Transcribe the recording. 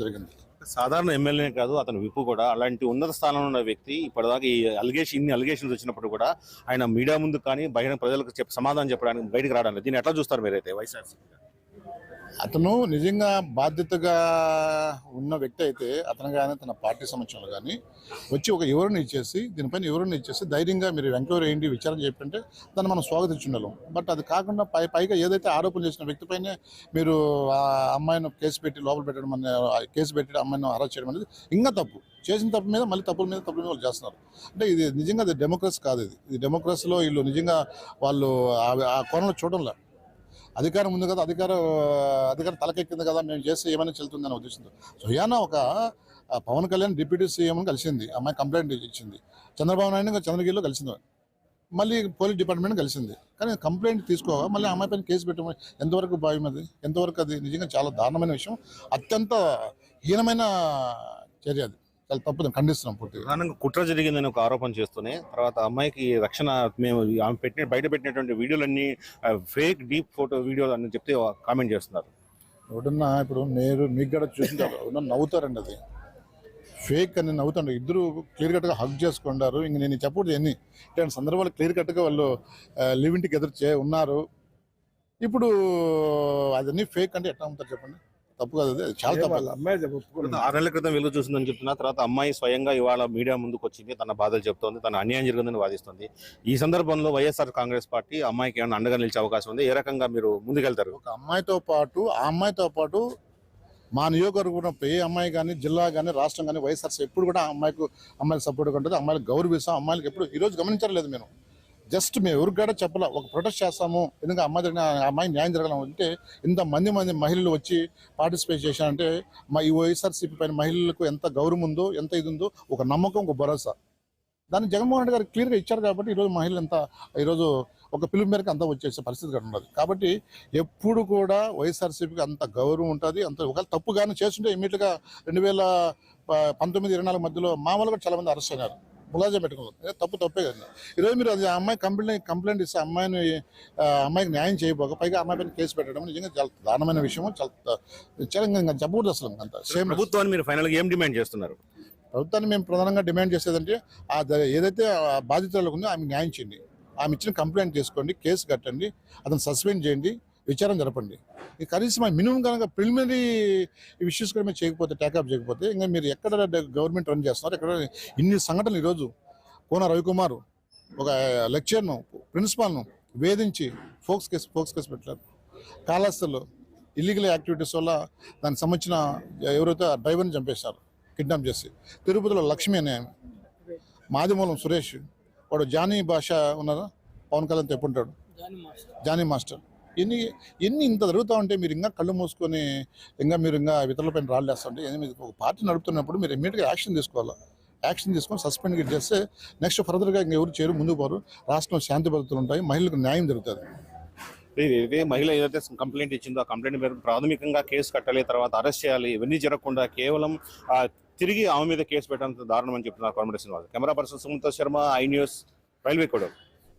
జరిగింది. సాధారణ ఎమ్మెల్యే కాదు, అతను విప్పు కూడా. అలాంటి ఉన్నత స్థానంలో ఉన్న వ్యక్తి ఇప్పటిదాకా ఇన్ని అలిగేషన్స్ వచ్చినప్పుడు కూడా ఆయన మీడియా ముందు కానీ బహిరంగ ప్రజలకు సమాధానం చెప్పడానికి బయటకు రావడానికి దీన్ని ఎట్లా చూస్తారు మీరైతే వైఎస్ఆర్సీపీ? అతను నిజంగా బాధ్యతగా ఉన్న వ్యక్తి అయితే అతను కానీ తన పార్టీ సంబంధించిన కానీ వచ్చి ఒక వివరణ ఇచ్చేసి దీనిపైన వివరణ ఇచ్చేసి ధైర్యంగా మీరు ఎంక్వైరీ ఏంటి విచారణ చెప్పంటే దాన్ని మనం స్వాగతించుండాం. బట్ అది కాకుండా పైగా ఏదైతే ఆరోపణ చేసిన వ్యక్తిపైనే మీరు ఆ అమ్మాయిని కేసు పెట్టి లోపల పెట్టడం కేసు పెట్టి అమ్మాయిని అరెస్ట్ చేయడం అనేది ఇంకా తప్పు. చేసిన తప్పు మీద మళ్ళీ తప్పుల మీద వాళ్ళు చేస్తున్నారు. అంటే ఇది నిజంగా అది డెమోక్రసీ కాదు. ఇది డెమోక్రసీలో వీళ్ళు నిజంగా వాళ్ళు ఆ కోణంలో చూడంలే. అధికారం ఉంది కదా, అధికారం తలకెక్కింది కదా, మేము చేస్తే ఏమైనా చెల్తుందనే ఉద్దేశంతో స్వయాన ఒక పవన్ కళ్యాణ్ డిప్యూటీ సీఎం కలిసింది, అమ్మాయి కంప్లైంట్ ఇచ్చింది. చంద్రబాబు నాయుడు చంద్రగిరిలో కలిసింది, మళ్ళీ పోలీస్ డిపార్ట్మెంట్ కలిసింది. కానీ కంప్లైంట్ తీసుకోగా మళ్ళీ అమ్మాయి పైన కేసు పెట్టడం ఎంతవరకు భావ్యం? అది ఎంతవరకు? అది నిజంగా చాలా దారుణమైన విషయం, అత్యంత హీనమైన చర్య. అది చాలా తప్పు, ఖండిస్తున్నాం పూర్తిగా. ప్రధానంగా కుట్ర జరిగిందని ఒక ఆరోపణ చేస్తూనే తర్వాత అమ్మాయికి రక్షణ మేము ఆమె బయట పెట్టినటువంటి వీడియోలన్నీ ఫేక్ డీప్ ఫోటో వీడియోలు అని చెప్తే కామెంట్ చేస్తున్నారు. ఎవడన్నా ఇప్పుడు మీరు మీకు కూడా చూసింటారు, నవ్వుతారండి. అది ఫేక్ అని నవ్వుతాడు. ఇద్దరు క్లియర్ కట్గా హగ్ చేసుకుంటారు. ఇంక నేను చెప్పకూడదు ఎన్ని ఇట్లాంటి సందర్భాలు క్లియర్ కట్గా వాళ్ళు లివ్ ఇంటికి ఎదురు ఉన్నారు. ఇప్పుడు అదన్నీ ఫేక్ అంటే ఎట్లా ఉంటారు చెప్పండి? తప్పు కాదు, అది చాలా తప్పు. 6 నెలల క్రితం వెలుగు చూసిందని చెప్తున్నా. తర్వాత అమ్మాయి స్వయంగా ఇవాళ మీడియా ముందుకు వచ్చింది, తన బాధలు చెప్తోంది, తన అన్యాయం జరిగిందని వాదిస్తుంది. ఈ సందర్భంలో వైఎస్ఆర్ కాంగ్రెస్ పార్టీ అమ్మాయికి ఏమైనా అండగా నిలిచే అవకాశం ఉంది? ఏ రకంగా మీరు ముందుకెళ్తారు? ఒక అమ్మాయితో పాటు మా నియోజకవర్గం ఏ అమ్మాయి కానీ, జిల్లా కానీ, రాష్ట్రం కానీ వైఎస్ఆర్సీ ఎప్పుడు కూడా అమ్మాయికి సపోర్ట్గా ఉంటుంది. అమ్మాయిలకు గౌరవిస్తాం. అమ్మాయిలకు ఎప్పుడు ఈరోజు గమనించలేదు. మేము జస్ట్ మేము ఎవరికి కూడా చెప్పాల, ఒక ప్రొటెస్ట్ చేస్తాము, ఎందుకంటే అమ్మాయి న్యాయం జరగాలంటే ఇంతమంది మహిళలు వచ్చి పార్టిసిపేట్ చేశారంటే ఈ వైఎస్ఆర్సీపీ పైన మహిళలకు ఎంత గౌరవం ఉందో, ఎంత ఇది ఉందో, ఒక నమ్మకం, ఒక భరోసా దాన్ని జగన్మోహన్ రెడ్డి గారు క్లియర్గా ఇచ్చారు. కాబట్టి ఈరోజు మహిళలు ఈరోజు ఒక పిలుపు మేరకు అంతా వచ్చేసే పరిస్థితి కూడా ఉన్నది. కాబట్టి ఎప్పుడు కూడా వైఎస్ఆర్సీపీకి అంత గౌరవం ఉంటుంది. అంత ఒకవేళ తప్పు కానీ చేస్తుంటే ఇమీడియట్గా 2019-24 మధ్యలో మామూలుగా చాలా మంది అరెస్ట్ అయినారు, ములాజా పెట్టుకున్నారు. తప్పే కదా. ఈరోజు మీరు అది అమ్మాయి కంప్లైంట్ ఇస్తే అమ్మాయికి న్యాయం చేయబోక పైగా అమ్మాయి పైన కేసు పెట్టడం నిజంగా చాలా దారుణమైన విషయం. చాలా చెప్పకూడదు అసలు. అంత సేమ్ ప్రభుత్వాన్ని మీరు ఫైనల్గా ఏం డిమాండ్ చేస్తున్నారు? ప్రభుత్వాన్ని మేము ప్రధానంగా డిమాండ్ చేసేదంటే ఏదైతే బాధితులకు ఉందో ఆమె న్యాయం చేయండి, ఆమె ఇచ్చిన కంప్లైంట్ చేసుకోండి, కేసు కట్టండి, అతను సస్పెండ్ చేయండి, విచారణ జరపండి. కనీసం మినిమం కనుక ప్రిలిమినరీ ఇష్యూస్ కూడా మీరు చేయకపోతే, టేకప్ చేయకపోతే ఇంకా మీరు ఎక్కడ గవర్నమెంట్ రన్ చేస్తున్నారు? ఎక్కడ ఇన్ని సంఘటనలు ఈరోజు కోన రవికుమార్ ఒక లెక్చర్ను, ప్రిన్సిపాల్ను వేధించి ఫోక్స్ కేసు పెట్టారు. కాళహస్తిలో ఇల్లీగల్ యాక్టివిటీస్ వల్ల దానికి సంబంధించిన ఎవరైతే డ్రైవర్ని చంపేశారు, కిడ్నాప్ చేసి. తిరుపతిలో లక్ష్మి అనే ఆమె, మాదిమూలం సురేష్, వాడు జానీ భాష ఉన్నారా, పవన్ కళ్యాణ్ ఎప్పుంటాడు, జానీ మాస్టర్. ఎన్ని ఇంత జరుగుతూ ఉంటే మీరు ఇంకా కళ్ళు మూసుకొని మీరు ఇతరులపైన రాళ్ళేస్తుంటే, ఒక పార్టీ నడుపుతున్నప్పుడు మీరు ఇమ్మీడియట్గా యాక్షన్ తీసుకోవాలి. యాక్షన్ తీసుకొని సస్పెండ్ చేస్తే నెక్స్ట్ ఫర్దర్గా ఎవరు ముందుకు పోరు. రాష్ట్రంలో శాంతి భద్రతలు ఉంటాయి, మహిళలకు న్యాయం జరుగుతుంది. మహిళ ఏదైతే కంప్లైంట్ ఇచ్చిందో ఆ కంప్లైంట్ మీద ప్రాథమికంగా కేసు కట్టాలి, తర్వాత అరెస్ట్ చేయాలి. ఇవన్నీ జరగకుండా కేవలం తిరిగి ఆమె మీద కేసు పెట్టడంతో దారుణం అని చెప్తున్నారు కాంగ్రెస్ వాళ్ళు. కెమెరా పర్సన్ సుమతో శర్మ, ఐ న్యూస్, రైల్వే కోడూరు.